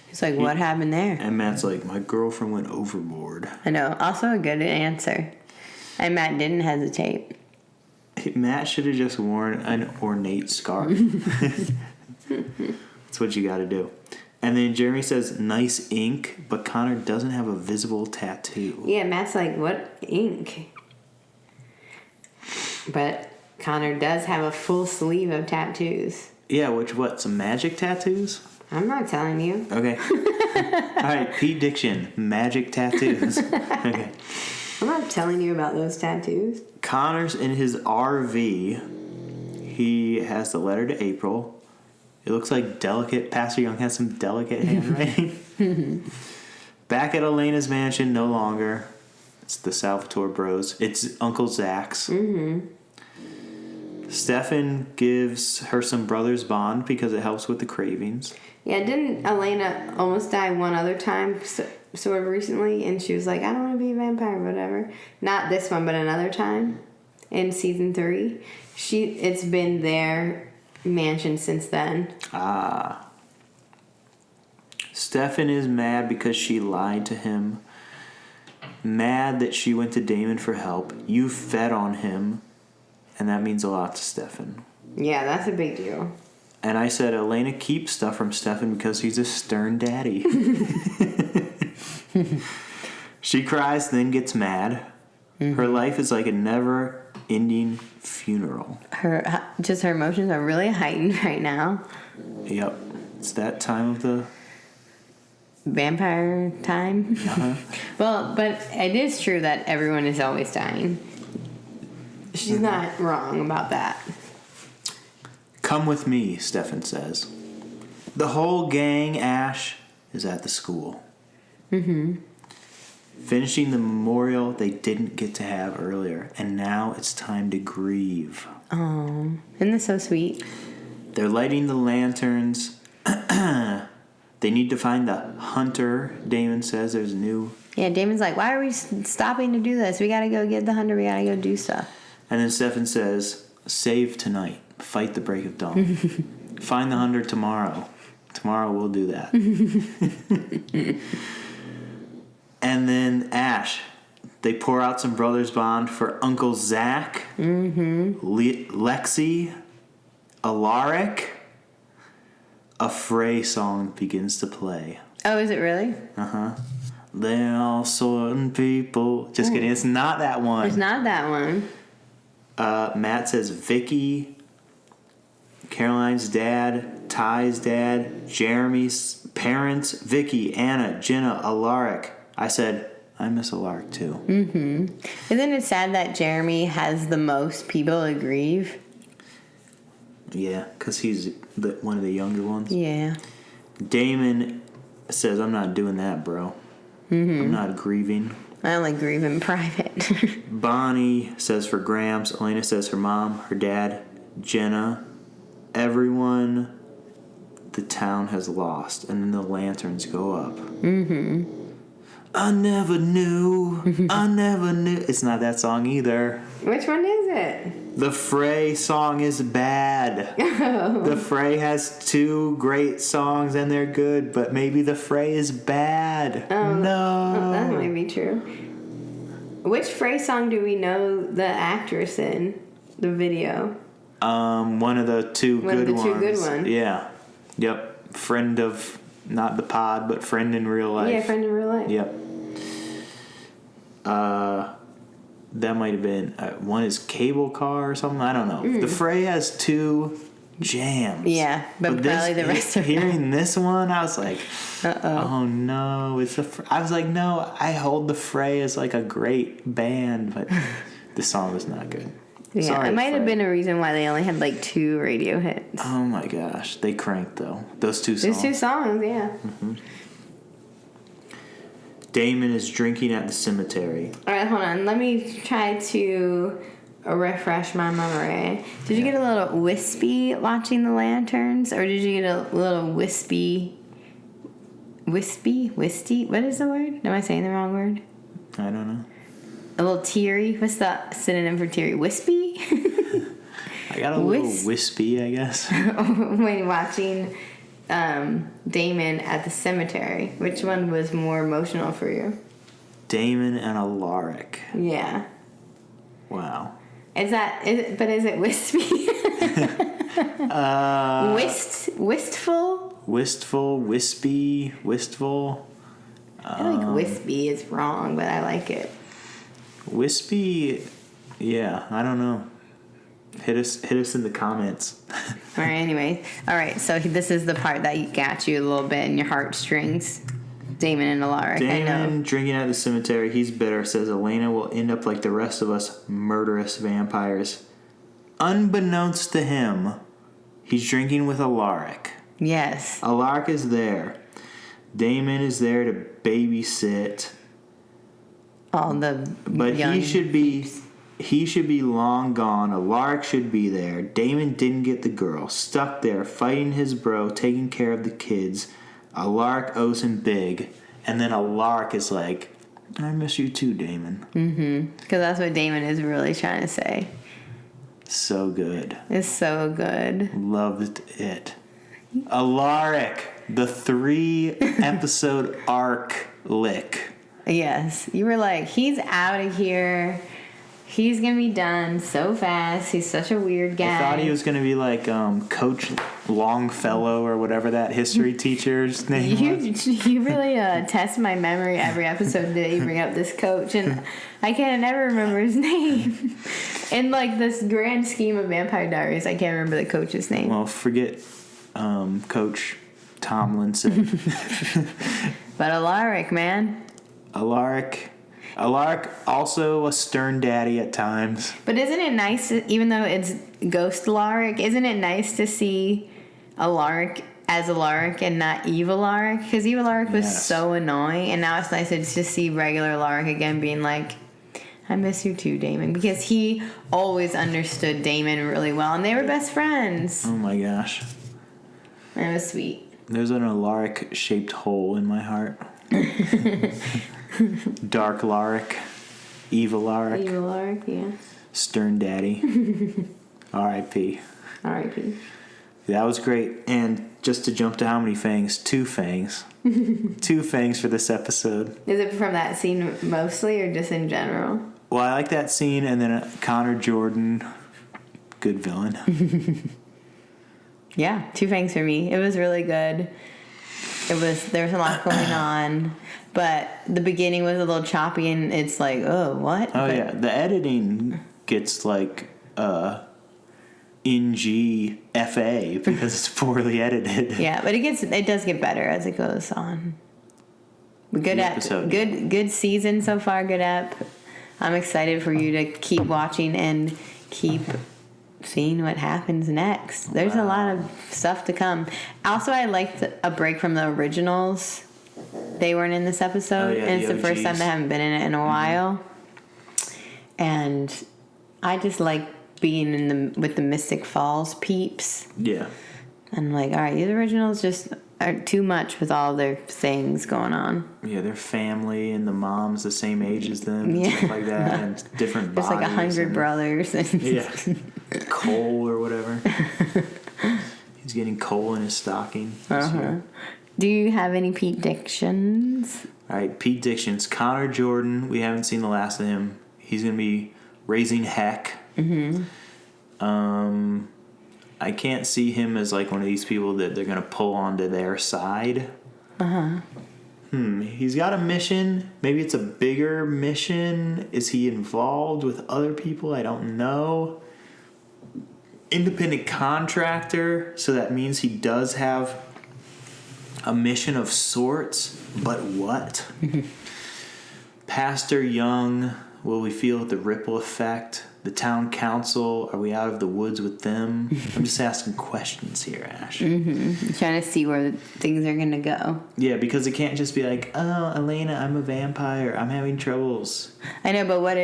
He's like, what happened there? And Matt's like, my girlfriend went overboard. I know. Also a good answer. And Matt didn't hesitate. Matt should have just worn an ornate scarf. That's what you got to do. And then Jeremy says, nice ink, but Connor doesn't have a visible tattoo. Yeah, Matt's like, what ink? But Connor does have a full sleeve of tattoos. Yeah, some magic tattoos? I'm not telling you. Okay. All right, Pete-diction, magic tattoos. Okay. I'm not telling you about those tattoos. Connor's in his RV. He has the letter to April. It looks like Pastor Young has some delicate handwriting. Back at Elena's mansion, no longer. It's the Salvatore Bros. It's Uncle Zach's. Mm-hmm. Stefan gives her some Brothers Bond because it helps with the cravings. Yeah, didn't Elena almost die one other time, sort of recently? And she was like, I don't want to be a vampire, whatever. Not this one, but another time in season 3. It's been their mansion since then. Ah. Stefan is mad because she lied to him. Mad that she went to Damon for help. You fed on him. And that means a lot to Stefan. Yeah, that's a big deal. And I said, Elena keeps stuff from Stefan because he's a stern daddy. She cries, then gets mad. Mm-hmm. Her life is like a never-ending funeral. Her emotions are really heightened right now. Yep. It's that time of the... vampire time. Uh-huh. Well, but it is true that everyone is always dying. She's not wrong about that. Come with me, Stefan says. The whole gang, Ash, is at the school. Mm-hmm. Finishing the memorial they didn't get to have earlier, and now it's time to grieve. Oh, isn't this so sweet? They're lighting the lanterns. They need to find the hunter, Damon says. There's a new... Yeah, Damon's like, why are we stopping to do this? We gotta go get the hunter. We gotta go do stuff. And then Stefan says, save tonight. Fight the break of dawn. Find the hunter tomorrow. Tomorrow we'll do that. And then Ash. They pour out some Brothers Bond for Uncle Zach. Mm-hmm. Lexi. Alaric. A Fray song begins to play. Oh, is it really? Uh-huh. They're all certain people. Just kidding. It's not that one. It's not that one. Matt says Vicky, Caroline's dad, Ty's dad, Jeremy's parents, Vicky, Anna, Jenna, Alaric. I said, I miss Alaric too. Mm-hmm. Isn't it sad that Jeremy has the most people to grieve? Yeah, because he's one of the younger ones. Yeah. Damon says, I'm not doing that, bro. Mm-hmm. I'm not grieving. I only grieve in private. Bonnie says for Gramps. Elena says for Mom, her dad, Jenna. Everyone the town has lost. And then the lanterns go up. Mm-hmm. I never knew. I never knew. It's not that song either. Which one is it? The Fray song is bad. Oh. The Fray has 2 great songs and they're good, but maybe the Fray is bad. Oh, no. That might be true. Which Fray song do we know the actress in the video? One of the 2 good ones. One of the 2 good ones. Yeah. Yep. Friend of, not the pod, but friend in real life. Yeah, friend in real life. Yep. That might have been one is Cable Car or something. I don't know. The Fray has 2 jams. Yeah, but probably the rest of them. Hearing this one, I was like, oh no, it's I was like, no, I hold the Fray as like a great band, but the song was not good. Yeah, Sorry, it might have Fray. been a reason why they only had like 2 radio hits. Oh my gosh, they cranked though. Those 2 songs. Those 2 songs, yeah. Mm-hmm. Damon is drinking at the cemetery. All right, hold on. Let me try to refresh my memory. Did you get a little wispy watching the lanterns, or did you get a little wispy? What is the word? Am I saying the wrong word? I don't know. A little teary. What's the synonym for teary? Wispy? I got a little wispy, I guess. When watching Damon at the cemetery, which one was more emotional for you? Damon and Alaric. Yeah. Wow. Is it wispy? Wistful? Wistful, wispy, wistful. I feel like wispy is wrong, but I like it. Wispy, yeah, I don't know. Hit us in the comments. All right, anyway. All right, so this is the part that got you a little bit in your heartstrings. Damon and Alaric, I know. Damon drinking at the cemetery. He's bitter. Says Elena will end up like the rest of us murderous vampires. Unbeknownst to him, he's drinking with Alaric. Yes. Alaric is there. Damon is there to babysit. All the But young he should be long gone. Alaric should be there. Damon didn't get the girl. Stuck there, fighting his bro, taking care of the kids. Alaric owes him big. And then Alaric is like, I miss you too, Damon. Mm-hmm. Because that's what Damon is really trying to say. So good. It's so good. Loved it. Alaric, the 3-episode arc lick. Yes. You were like, he's out of here. He's going to be done so fast. He's such a weird guy. I thought he was going to be like Coach Longfellow or whatever that history teacher's name was. You really test my memory every episode that you bring up this coach, and I can't never remember his name. In like this grand scheme of Vampire Diaries, I can't remember the coach's name. Well, forget Coach Tomlinson. But Alaric, man. Alaric also a stern daddy at times. But isn't it nice, even though it's Ghost Alaric, isn't it nice to see Alaric as Alaric and not Evil Alaric? Because Evil Alaric was so annoying, and now it's nice to just see regular Alaric again being like, I miss you too, Damon. Because he always understood Damon really well, and they were best friends. Oh my gosh. And it was sweet. There's an Alaric-shaped hole in my heart. Dark Alaric. Evil Alaric. Evil Alaric, yeah. Stern daddy. R.I.P. R.I.P. That was great. And just to jump to how many fangs? 2 fangs. 2 fangs for this episode. Is it from that scene mostly, or just in general? Well, I like that scene, and then Connor Jordan, good villain. Yeah, 2 fangs for me. It was really good. There was a lot going on, but the beginning was a little choppy, and it's like, oh, what? Oh, yeah. The editing gets, like, NG-FA because it's poorly edited. Yeah, but it does get better as it goes on. Good season so far. Good app. I'm excited for you to keep watching and keep seeing what happens next. There's a lot of stuff to come. Also, I liked a break from the originals. They weren't in this episode, and it's the first time they haven't been in it in a while. And I just like being with the Mystic Falls peeps. Yeah. I'm like, all right, these originals just are too much with all their things going on. Yeah, their family and the mom's the same age as them and stuff like that, and different bodies. There's like 100 brothers. And yeah. Coal or whatever. He's getting coal in his stocking. Do you have any Pete-dictions? All right, Pete-dictions. Connor Jordan, we haven't seen the last of him. He's going to be raising heck. I can't see him as like one of these people that they're going to pull onto their side. He's got a mission. Maybe it's a bigger mission. Is he involved with other people? I don't know. Independent contractor, so that means he does have a mission of sorts, but what? Pastor Young, will we feel the ripple effect? The town council, are we out of the woods with them? I'm just asking questions here, Ash. Trying to see where things are going to go. Yeah, because it can't just be like, oh, Elena, I'm a vampire. I'm having troubles. I know, but what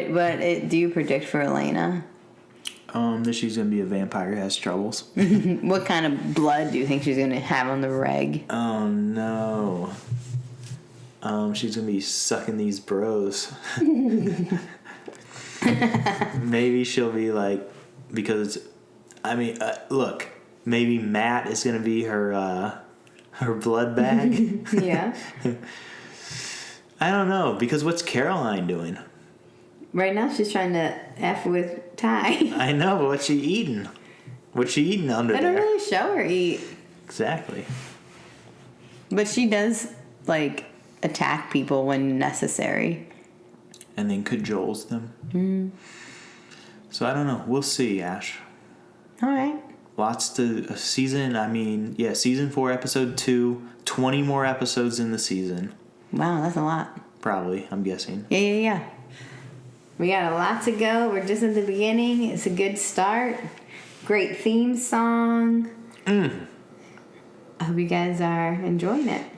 do you predict for Elena? That she's going to be a vampire who has troubles. What kind of blood do you think she's going to have on the reg? Oh, no. She's going to be sucking these bros. Maybe she'll be like, because, I mean, look, maybe Matt is going to be her blood bag. Yeah. I don't know, because what's Caroline doing? Right now she's trying to F with Ty. I know, but what's she eating? What's she eating under there? They don't really show her eat. Exactly. But she does, like, attack people when necessary. And then cajoles them. So I don't know. We'll see, Ash. All right. Lots to season. I mean, yeah, season 4, episode 2. 20 more episodes in the season. Wow, that's a lot. Probably, I'm guessing. Yeah. We got a lot to go. We're just at the beginning. It's a good start. Great theme song. I hope you guys are enjoying it.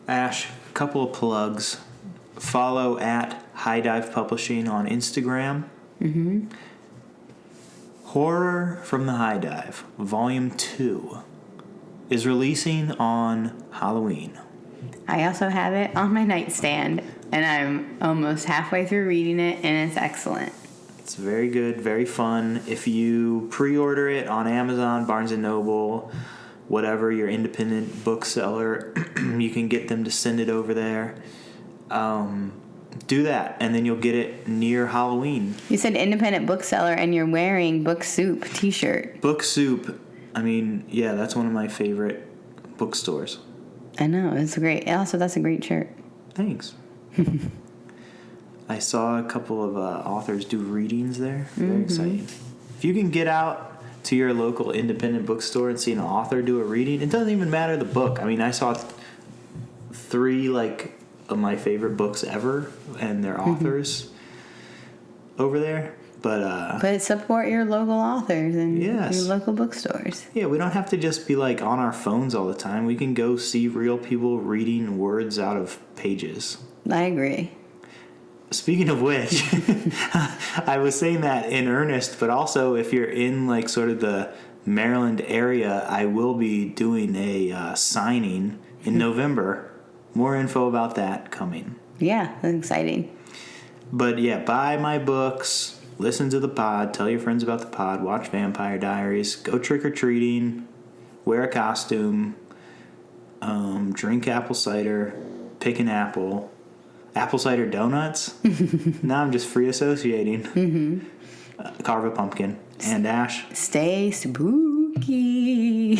Ash, a couple of plugs. Follow at High Dive Publishing on Instagram. Horror from the High Dive, Volume 2, is releasing on Halloween. I also have it on my nightstand, and I'm almost halfway through reading it, and it's excellent. It's very good, very fun. If you pre-order it on Amazon, Barnes & Noble, whatever, your independent bookseller, you can get them to send it over there. Do that, and then you'll get it near Halloween. You said independent bookseller, and you're wearing Book Soup t-shirt. Book Soup, I mean, yeah, that's one of my favorite bookstores. I know, it's great. Also, that's a great shirt. Thanks. I saw a couple of authors do readings there. Very exciting. If you can get out to your local independent bookstore and see an author do a reading, it doesn't even matter the book. I mean, I saw 3, like, of my favorite books ever, and their authors over there. But support your local authors and yes. your local bookstores. Yeah, we don't have to just be like on our phones all the time. We can go see real people reading words out of pages. I agree. Speaking of which, I was saying that in earnest, but also if you're in like sort of the Maryland area, I will be doing a signing in November. More info about that coming. Yeah, that's exciting. But yeah, buy my books. Listen to the pod. Tell your friends about the pod. Watch Vampire Diaries. Go trick-or-treating. Wear a costume. Drink apple cider. Pick an apple. Apple cider donuts? Now I'm just free associating. Carve a pumpkin. And Ash. Stay spooky.